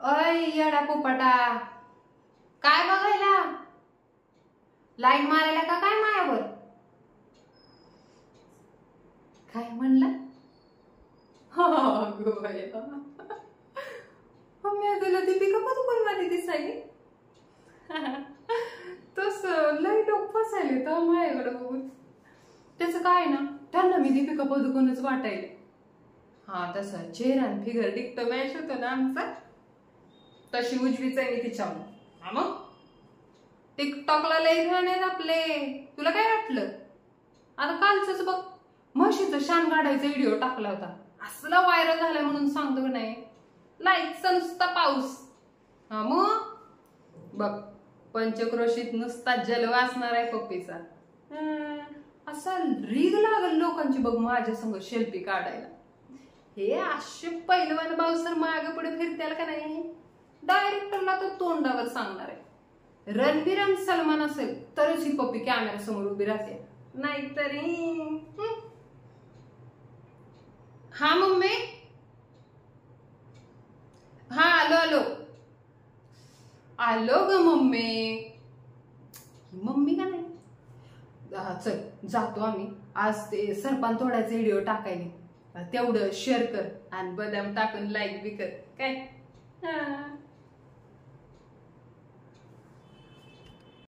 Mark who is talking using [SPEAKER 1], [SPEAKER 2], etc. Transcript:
[SPEAKER 1] अय येडा पोपटा, काय बघायला? लाईन मारायला का काय मायावर? काय म्हणला? मी तुला दीपिका पदुकोण मध्ये दिसायली तस लई लोक फसायले तर माझ्याकडे बघून. त्याचं काय ना, त्यांना मी दीपिका पदुकोणच वाटायले. हा तसा चेहरा आणि फिगर डिक्ट मॅच होतो ना आमचा, तशी उजवीच आहे मी तिच्यावर. हा मग टिकटॉकला लई जण आहेत आपले, तुला काय वाटलं? आता कालच बघ, म्हशीचं शान काढायचा व्हिडिओ टाकला होता, असला व्हायरल झालाय म्हणून सांगतो की नाही, लाईकचा नुसता पाऊस. हा मग बघ, पंचक्रोशीत नुसता जलवा असणार आहे पप्पीचा. असा रीग लागल लोकांची बघ माझ्या संग सेल्फी काढायला. हे असे पहिलवान बाऊसर मागे पुढे फिरत्याल का नाही, डायरेक्टरला तर तोंडावर सांगणार आहे. रणबीर आणि सलमान असेल तरच ही पप्पी कॅमेरा समोर उभी राहते, नाहीतरी. हा मम्मी, हा आलो आलो आलो ग मम्मी. मम्मी का नाही, चल जातो आम्ही आज ते सरपान तोडायचे व्हिडिओ टाकायला, तेवढं शेअर कर आणि बदाम टाकून लाईक बी कर काय.